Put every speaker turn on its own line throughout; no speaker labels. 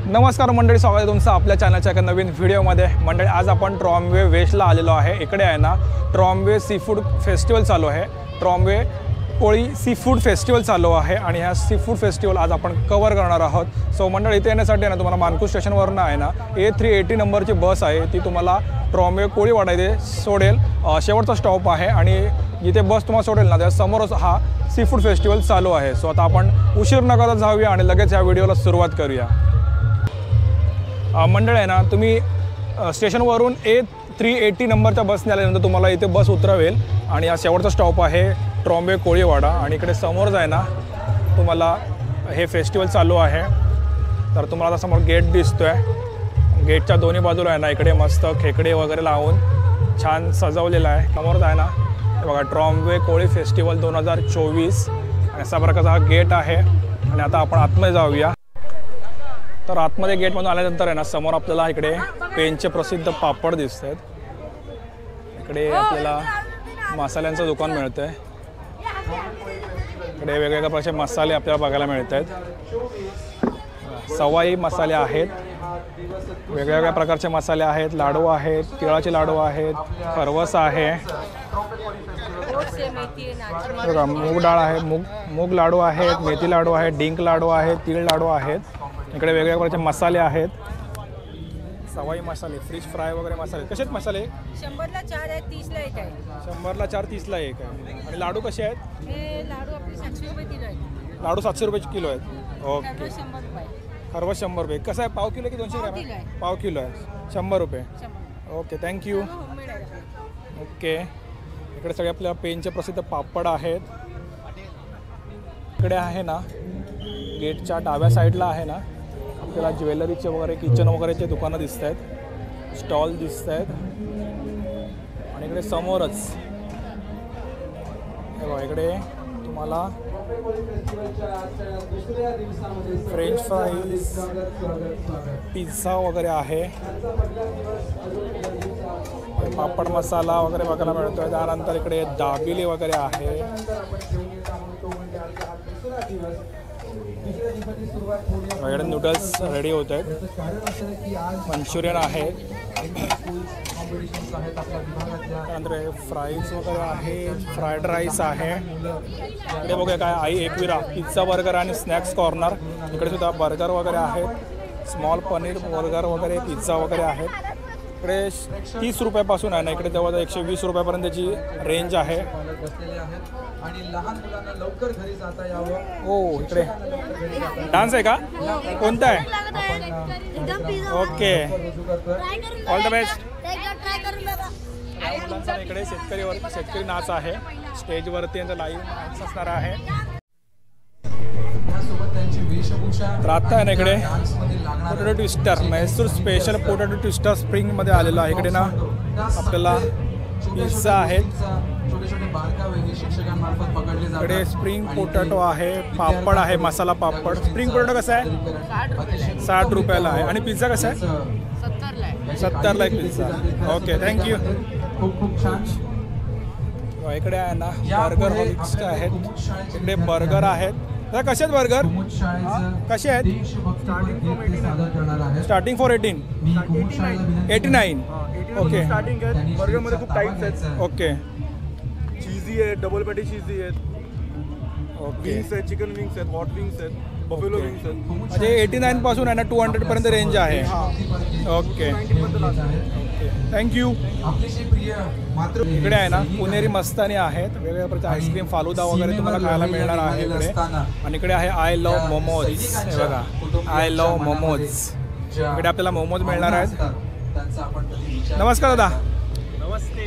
नमस्कार मंडळी, स्वागत आहे तुमचं आपल्या चॅनलच्या एका नवीन व्हिडिओमध्ये। मंडळी आज आपण ट्रॉम्बे वेस्टला आलेलो आहे। इकडे आहे ना ट्रॉम्बे सी फूड फेस्टिवल चालू आहे। ट्रॉम्बे कोळी सी फूड फेस्टिवल चालू आहे आणि ह्या सी फूड फेस्टिवल आज आपण कव्हर करणार आहोत। सो मंडळी इथे येण्यासाठी आहे ना तुम्हाला मानकुर स्टेशनवरून आहे ना A380 नंबरची बस आहे, ती तुम्हाला ट्रॉम्बे कोळीवाडा इथे सोडेल। शेवटचा स्टॉप आहे आणि जिथे बस तुम्हाला सोडेल ना त्या समोरच हा सी फूड फेस्टिवल चालू आहे। सो आता आपण उशीर न करता जाऊया आणि लगेच या व्हिडिओला सुरुवात करूया। मंडळ आहे ना तुम्ही स्टेशनवरून A380 नंबरच्या बसने आल्यानंतर तुम्हाला इथे बस उतरवेल आणि हा शेवटचा स्टॉप आहे ट्रॉम्बे कोळीवाडा आणि इकडे समोरच आहे ना तुम्हाला हे फेस्टिवल चालू आहे। तर तुम्हाला आता समोर गेट दिसतोय, गेटच्या दोन्ही बाजूला आहे ना इकडे मस्त खेकडे वगैरे लावून छान सजवलेलं आहे। समोरच आहे ना बघा ट्रॉम्बे कोळी फेस्टिवल 2024 आणि अशा प्रकारचा हा गेट आहे। आणि आता आपण आतमध्ये जाऊया। तर आतमध्ये गेटमधून आल्यानंतर आहे ना समोर आपल्याला इकडे पेनचे प्रसिद्ध पापड दिसत आहेत। इकडे आपल्याला मसाल्यांचं दुकान मिळतं आहे। इकडे वेगवेगळ्या प्रकारचे मसाले आपल्याला बघायला मिळत आहेत। सवाई मसाले आहेत, वेगवेगळ्या प्रकारचे मसाले आहेत, लाडू आहेत, तिळाचे लाडू आहेत, खरवस आहे, मूग डाळ आहे, मूग लाडू आहेत, मेथी लाडू आहेत, डिंक लाडू आहेत, तीळ लाडू आहेत। इकडे वेगवेगळ्या प्रकारचे मसाले आहेत, सवाई मसाले, फिश फ्राय वगैरे मसाले। कसे आहेत मसाले?
100ला 4 आहे, 30ला 1 आहे।
100ला 4, 30ला 1 आहे। आणि लाडू कसे आहेत?
हे लाडू आपले 700 रुपये किलो आहेत।
लाडू 700 रुपये किलो आहेत। ओके।
100 रुपये।
खरवस 100 रुपये। कसं आहे, पाव किलो की 200 ग्रॅम आहे? पाव किलो आहे, 100 रुपये। Okay, thank you. ओके, इकडे सगळे आपल्या पेनचे प्रसिद्ध पापड आहेत। इकडे आहे ना गेटच्या डाव्या साईडला आहे ना आपल्याला ज्वेलरीचे वगैरे किचन वगैरेचे दुकानं दिसत आहेत, स्टॉल दिसत आहेत। आणि इकडे समोरच हे बघा इकडे तुम्हाला फ्रेंच फ्राईज, पिझ्झा वगैरे आहे, पापड मसाला वगैरे बघायला मिळतो आहे। त्यानंतर इकडे दाबिले वगैरे आहे। इकडे नूडल्स रेडी होत आहेत, मंचुरियन आहे, त्यानंतर फ्राईज वगैरे आहे, फ्राईड राईस आहे। इकडे बघूया काय आई एकविरा पिझ्झा बर्गर आणि स्नॅक्स कॉर्नर। इकडे सुद्धा बर्गर वगैरे आहेत, स्मॉल पनीर बर्गर वगैरे पिझ्झा वगैरे आहेत। इकडे 30 रुपयापासून आहे ना इकडे जवळजवळ 120 रुपयापर्यंत त्याची रेंज आहे। आणि लहान मुलांना लवकर घरी जाता यावं। हो, इकडे डान्स आहे का? कोणता आहे? Okay, all the best. इकडे शेतकरी नाच आहे, स्टेजवरती यांचा लाईव्ह डान्स असणार आहे। तर आता आहे ना इकडे potato twister, Mysore special potato twister स्प्रिंगमध्ये आलेला आहे। इकडे ना आपल्याला पिझ्झा आहेत, इकडे स्प्रिंग पोटॅटो आहे, पापड आहे, मसाला पापड। स्प्रिंग पोटॅटो कसा आहे? 60 रुपयाला आहे। आणि पिझ्झा कसा आहे? 70ला एक पिझ्झा। Okay, thank you. इकडे आहे ना बर्गर हॉलिक्स आहेत, इकडे बर्गर आहेत। कसे आहेत बर्गर? कसे आहेत? Starting for 89। ओके,
बर्गरमध्ये खूप टाईप्स आहेत।
ओके,
चीजी आहे, डबल पॅटी चीजी आहेत, विंग्स आहेत, चिकन विंग्स आहेत, हॉट विंग्स आहेत, बफेलो विंग्स आहेत।
म्हणजे 89 पासून आहे ना 200 पर्यंत रेंज आहे। Okay, thank you. इकडे आहे ना पुणेरी मस्तानी आहेत, वेगवेगळ्या प्रकारचे आईस्क्रीम, फालुदा वगैरे तुम्हाला खायला मिळणार आहे इकडे। आणि इकडे आहे आय लव्ह मोमोज, हे बघा आय लव्ह मोमोज। इकडे आपल्याला मोमोज मिळणार आहेत। नमस्कार दादा,
नमस्ते।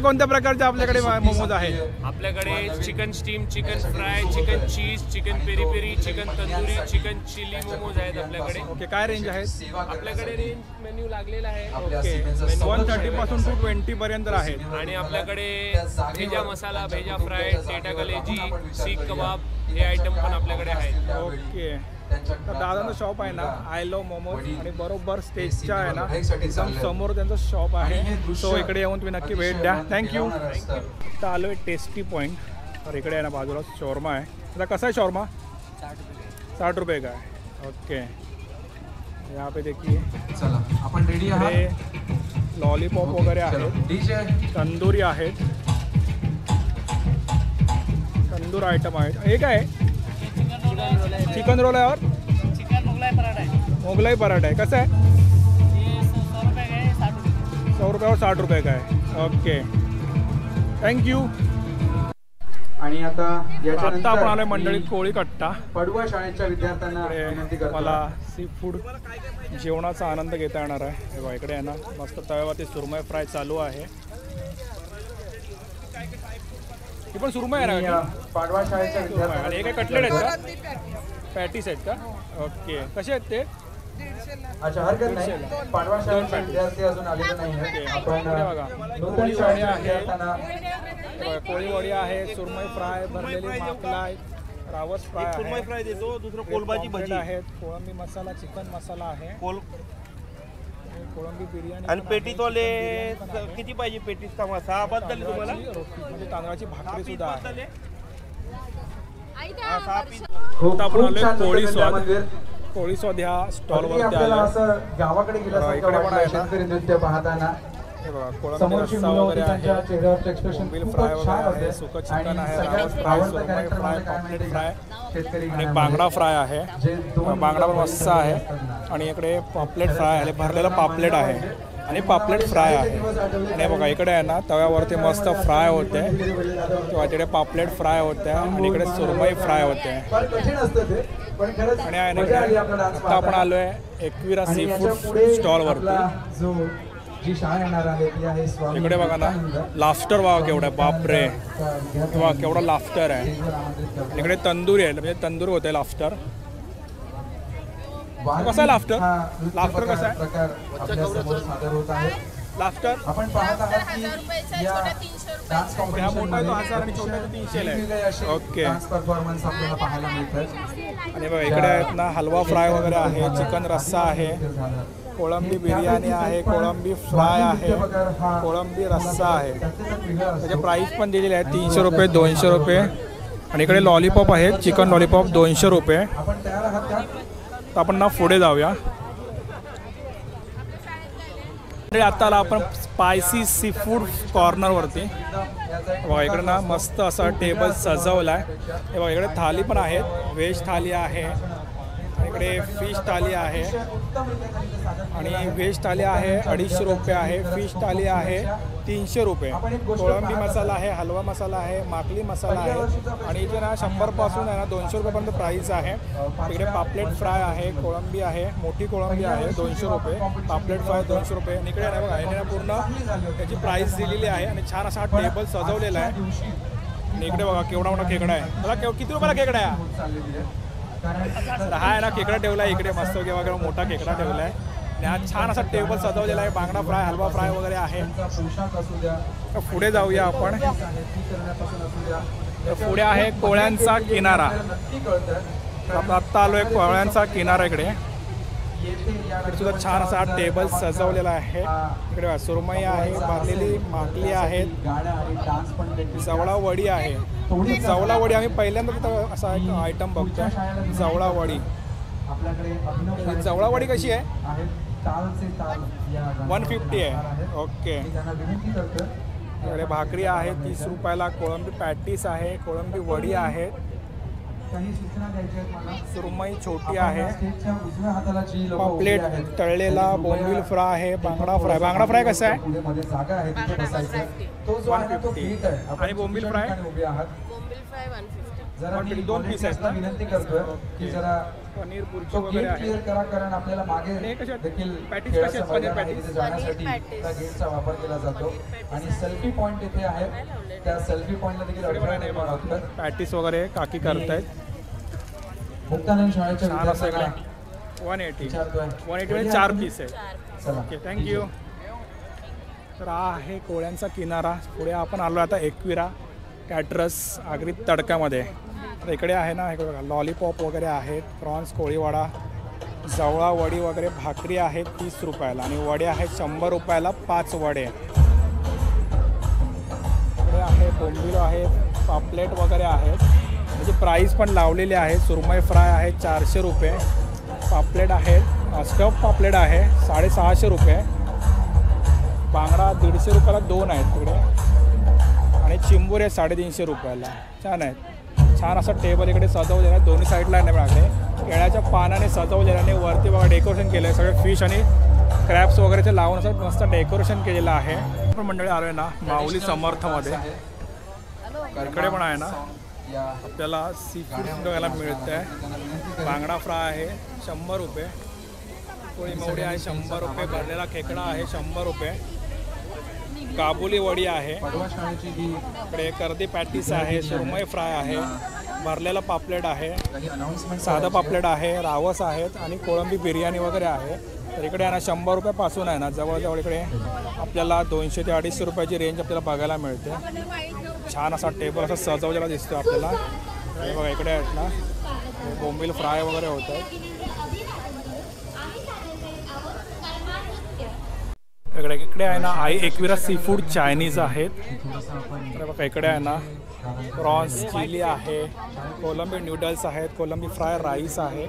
कोणत्या प्रकारचे आपल्याकडे मोमोज आहेत?
आपल्याकडे chicken steam, chicken fry, chicken cheese, chicken peri peri, chicken tandoori, chicken chilli momos आहेत आपल्याकडे।
ओके, काय रेंज आहेत?
आपल्याकडे रेंज मेन्यू लागलेला आहे।
ओके, 130 पासून 220 पर्यंत आहेत।
आणि आपल्याकडे भेजा मसाला, भेजा फ्राय, टेटा कलेजी, सीख कबाब हे आयटम पण आपल्याकडे आहेत।
ओके, तर दादांचं शॉप आहे ना आय लव्ह मोमोज आणि बरोबर स्टेजच्या आहे ना एकदम समोर त्यांचं शॉप आहे। सो इकडे येऊन तुम्ही नक्की भेट द्या। थँक्यू। तर आलो आहे टेस्टी पॉईंट, तर इकडे आहे ना बाजूला शॉर्मा आहे। आता कसा आहे शॉर्मा? 60 रुपये का आहे? ओके, यहाँ पे देखिए
चला आपण रेडी आहात
इकडे लॉलीपॉप वगैरे आहेत,
डीजे
तंदुरी आहेत, तंदूर आइटम आहेत. हे काय आहे? चिकन रोल आहे और
चिकन मुगलाई पराठा है,
मोगलाई पराठा आहे. कसं आहे?
ये 100 रुपये का है, 60 रुपये.
100 रुपये और 60 रुपये का आहे. Okay, thank you.
आणि आता
आता आपण आलोय
याच्यानंतर
मंडळी कोळी कट्टा.
पडुआ शाळेच्या विद्यार्थ्यांना विनंती
इकडे
करतो
मला सी फूड जेवणाचा आनंद घेता येणार आहे. हे बघा इकडे आहे ना मस्त तव्यावरती सुरमई फ्राय चालू आहे. ही पण सुरमई आहे
आणि,
ना?
पाडवा शाळेच्या
आणि हे
विद्यार्थ्यांना
काय कटलेट आहेत का? पॅटीस आहेत का? ओके, कसे आहेत ते?
अच्छा हरकत नाही. पाडवा शाळेचे विद्यार्थी अजून आलेले नाही आहेत. आपण
इकडे बघा
नूतन
कोळी वडी
शाळेच्या
आहे,
विद्यार्थ्यांना
हे बघा, कोळी वडी आहे, सुरमई फ्राय, भरलेली माकलाय, रावस फ्राय आहे,
सुरमई फ्राय देतो, दुसरं कोलबाची
पॉम्फ्रेट
भजी
आहेत, कोळंबी मसाला, चिकन मसाला आहे,
कोल
कोळंबी बिर्याणी
आणि
पण आहे,
पेटीतोले
चिकन पण आहे.
किती पाहिजे पेटीस का 6 बस झाली तुम्हाला
तांदळाची रोटी म्हणजे तांदळाची भाकरी सुद्धा आहे.
खूप
आता आपण
खूप
आलोय
छान
कोळी
नूतन
स्वाद.
मंदिर.
कोळी स्वाद ह्या
अगदी
स्टॉलवरती
आपल्याला
आलं.
असं गावाकडे गेल्यासारखं
इकडे पण
वाटलं
आहे ना.
शेतकरी नृत्य पाहताना.
हे बघा कोळंबी
समोरची
रस्सा
मुलं
वगैरे
होती, त्यांच्या
आहे,
चेहऱ्यावरचे एक्सप्रेशन
बोंबील
खूपच
फ्राय
छान
वगैरे आहे,
होते.
सुकं
आणि
चिकन आहे,
सगळ्यात
रावस फ्राय,
आवडतं
सुरमई
कॅरेक्टर
फ्राय,
म्हणजे काय
पॉम्फ्रेट
माहिती
फ्राय
का? शेतकरी
आणि
गाण्यामध्ये
बांगडा फ्राय आहे.
जे दोन
बांगडा पण
मुलं
मस्त आहे.
असतात ना.
आणि इकडे पापलेट फ्राय आहे, भरलेलं पापलेट आहे आणि पापलेट फ्राय आहे. आणि बघा इकडे आहे ना तव्यावरती मस्त फ्राय होते किंवा तिकडे पापलेट फ्राय होते आणि इकडे सुरमई फ्राय होते.
फार कठीण असतं ते, पण खरंच
आणि आहे ना
मजा आली
इकडे
आपला डान्स
आता आपण
पाहताना.
आलोय एकविरा
आणि
सी
याच्या
फूड
पुढे
स्टॉलवरती.
आपला जो जी शाळा येणार आहे ती आहे स्वामी
इकडे बघा ना
विवेकानंद.
लाफ्टर बघा केवढा आहे, बापरे
विद्यार्थ्यांना
किंवा केवढा लाफ्टर आहे.
स्टेजवर आमंत्रित करतो.
इकडे तंदूरी आहे म्हणजे तंदूर होते लाफ्टर.
वारली
कसा आहे लाफ्टर?
हा नृत्य
लाफ्टर कसा आहे?
प्रकार आपल्या समोर सादर होत आहे.
लाफ्टर
आपण पाहत आहात की या डान्स
हा मोठा आहे तो 1000 आणि
कॉम्पिटिशनमध्ये
छोटा आहे तो 300 ला
वेगवेगळे
आहे.
असे
ओके.
डान्स परफॉर्मन्स आपल्याला पाहायला मिळतात.
आणि बघा इकडे आहेत ना हलवा फ्राय वगैरे आहे, चिकन रस्सा आहे, कोळंबी बिर्याणी आहे, कोळंबी फ्राय आहे, कोळंबी रस्सा आहे. त्याचे प्राईस पण दिलेले आहेत 300 रुपये, 200 रुपये. आणि इकडे लॉलीपॉप आहेत, चिकन लॉलीपॉप 200 रुपये.
आपण तयार आहात का?
तर आपण ना पुढे जाऊया. आता आला आपण स्पायसी सी फूड कॉर्नरवरती. बघा इकडे ना मस्त असा टेबल सजवला आहे. हे बघा इकडे थाली पण आहेत, व्हेज थाली आहे, आणि इकडे फिश थाली आहे, आणि व्हेज थाली आहे 250 रुपये आहे, फिश थाली आहे 300 रुपये, कोळंबी मसाला आहे, हलवा मसाला आहे, माकली मसाला आहे. आणि इथे ना 100 पासून आहे ना 200 रुपयापर्यंत प्राईस आहे. इकडे पापलेट फ्राय आहे, कोळंबी आहे, मोठी कोळंबी आहे 200 रुपये, पापलेट फ्राय 200 रुपये. आणि इकडे नाही बघा याने पूर्ण त्याची प्राईस दिलेली आहे आणि छान असा टेबल सजवलेला आहे. आणि इकडे बघा केवढा मोठा खेकडा आहे. बघा किती रुपयाला खेकडा आहे? हा आहे ना खेकडा ठेवला आहे इकडे मस्त वगैरे मोठा खेकडा ठेवला आहे. आणि हा छान असा टेबल सजवलेला आहे. बांगडा फ्राय, हलवा फ्राय वगैरे आहे.
पोशाख असू द्या,
तर पुढे जाऊया आपण.
ती करण्यापासून असू द्या,
तर पुढे आहे कोळ्यांचा किनारा.
नक्की कळतं.
आपण आत्ता आलोय कोळ्यांचा किनारा. इकडे
येथे या
इकडे सुद्धा छान असा टेबल सजवलेला आहे. इकडे बघा, सुरमई आहे, भाजलेली माकली आहेत,
गाणं आणि डान्स पण देखील
जवळा वडी आहे. जवळा वडी आम्ही पहिल्यांदा तिथं असा एक आयटम बघतोय, जवळा वडी.
आपल्याकडे अभिनव
ही जवळा वडी कशी आहे?
आहेत. तालचे ताल या गाण्यात
150 आहे. ओके.
मी त्यांना विनंती करतो.
इकडे भाकरी आहे 30 रुपयाला, कोळंबी पॅटीस आहे, कोळंबी वडी आहे,
काही सूचना द्यायच्या आहेत मला.
सुरमई छोटी
आपण
आहे,
या स्टेजच्या उजव्या हाताला जी लोकं उभी
पापलेट
आहेत,
तळलेला, बोंबील फ्राय आहे, बांगडा फ्राय. बांगडा फ्राय कसा आहे?
पुढे मध्ये जागा आहे तिथे बसायचं. तो जो आहे ना तो
150.
फीट आहे. आपण
आणि बोंबील
चुकीच्या
फ्राय?
ठिकाणी उभे आहात.
बोंबील फ्राय 150.
जरा मी
2 पीस आहेत ना?
विनंती करतोय की जरा
पनीर बुर्जी
तो
वगैरे
गेट
आहे.
क्लिअर करा, कारण आपल्याला मागे
आणि हे कसे आहेत?
देखील
पॅटीस
खेळाचं
कसे आहेत? पनीर
मैदान आहे,
पॅटीस?
तिथे जाण्यासाठी
पनीर पॅटीस.
त्या गेटचा वापर केला जातो. आणि सेल्फी पॉईंट इथे आहे, त्या सेल्फी पॉईंटला देखील अडथळा निर्माण होतात.
पॅटीस वगैरे काकी करतायत.
मुक्तानंद शाळेच्या
छान असं इकडे
विद्यार्थ्यांना
180
विचारतोय.
180 मध्ये 4 पीस आहे.
चला.
Okay, thank you. तर हा आहे कोळ्यांचा किनारा. पुढे आपण आलो आता एकविरा कॅटरस आगरी तडकामध्ये. तर इकडे आहे ना, इकडे बघा लॉलीपॉप वगैरे आहेत, प्रॉन्स कोळीवाडा, जवळा वडी वगैरे, भाकरी आहेत 30 रुपयाला आणि वडे आहेत 100 रुपयाला 5 वडे. इकडे आहे बोंबील आहे, पापलेट वगैरे आहेत, म्हणजे प्राईस पण लावलेली आहे. सुरमई फ्राय आहे 400 रुपये, पापलेट आहेत स्टफ पापलेट आहे 650 रुपये. बांगडा 150 रुपयाला 2 आहेत तिकडे. आणि चिंबोरी आहे 350 रुपयाला. छान आहेत. छान असा टेबल इकडे सजवलेला आहे. दोन्ही साईडला आहे माझ्याकडे. केळ्याच्या पानाने सजवलेलं आणि वरती बघा डेकोरेशन केलं आहे. सगळे फिश आणि क्रॅप्स वगैरेचे लावून असं मस्त डेकोरेशन केलेलं आहे. आपण मंडळी आलो आहे ना माऊली समर्थमध्ये. इकडे पण आहे ना आपल्याला सी फूड बघायला मिळतं आहे. बांगडा फ्राय आहे 100 रुपये. कोळी मवडी आहे 100 रुपये. भरलेला खेकडा आहे 100 रुपये. काबुली वडी आहे. इकडे कर्दी पॅटीस आहे. सुरमई फ्राय आहे. भरलेला पापलेट आहे. साधं पापलेट आहे. रावस आहेत आणि कोळंबी बिर्याणी वगैरे आहे. तर इकडे आहे ना 100 रुपयापासून आहे ना जवळजवळ इकडे आपल्याला 200 ते 250 रुपयाची रेंज आपल्याला बघायला मिळते. छान असा टेबल असा सजवलेला दिसतो आपल्याला. हे बघा इकडे आहेत ना बोंबील फ्राय वगैरे होत आहे. इकडे आहे ना आई एकविरा सी फूड चायनीज आहेत. तर बघा इकडे आहे ना प्रॉन्स चिली आहे. कोलंबी नूडल्स आहेत. कोलंबी फ्राय राईस आहे.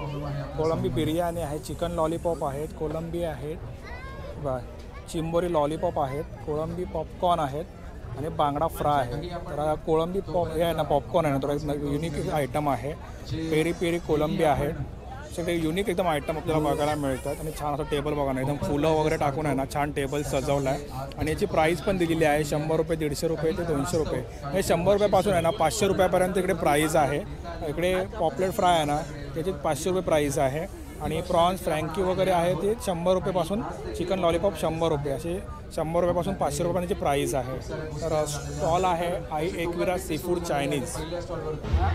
कोलंबी बिर्याणी आहे. चिकन लॉलीपॉप आहेत. कोलंबी आहेत. बा चिंबोरी लॉलीपॉप आहेत. कोळंबी पॉपकॉर्न आहेत आणि बांगडा फ्राय आहे. तर कोळंबी हे आहे ना पॉपकॉर्न आहे ना थोडा युनिक आयटम आहे. पेरी पेरी कोलंबी आहे. सगळे युनिक एकदम आयटम आपल्याला बघायला मिळतात. आणि छान असं टेबल बघा ना एकदम फुलं वगैरे टाकून आहे ना छान टेबल सजवला आहे. आणि याची प्राईस पण दिलेली आहे 100 रुपये 150 रुपये ते 200 रुपये. हे 100 रुपयापासून आहे ना 500 रुपयापर्यंत इकडे प्राईज आहे. इकडे पॉपलेट फ्राय आहे ना त्याची 500 रुपये प्राईस आहे. आणि प्रॉन्स फ्रँकी वगैरे आहे ते 100 रुपयेपासून. चिकन लॉलीपॉप 100 रुपये असे 100 रुपयापासून 500 रुपयांची प्राईस आहे. तर स्टॉल आहे आई एकविरा सी फूड चायनीज.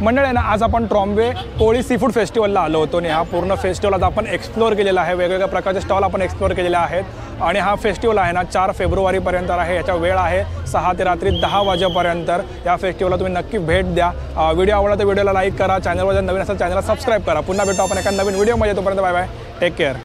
मंडळ आहे ना आज आपण ट्रॉम्बे कोळी सी फूड फेस्टिवलला आलो होतो आणि हा पूर्ण फेस्टिवल आज आपण एक्सप्लोअर केलेला आहे. वेगवेगळ्या प्रकारचे स्टॉल आपण एक्सप्लोअर केलेले आहेत. आणि हा फेस्टिवल आहे ना 4 फेब्रुवारीपर्यंत आहे. याचा वेळ आहे 6 ते रात्री 10 वाजेपर्यंत. या फेस्टिवलला तुम्ही नक्की भेट द्या. व्हिडिओ आवडला तर व्हिडिओला लाईक करा. चॅनलवर जर नवीन असेल चॅनलला सबस्क्राईब करा. पुन्हा भेटू आपण एका नवीन व्हिडिओमध्ये. तोपर्यंत बाय बाय. Take care.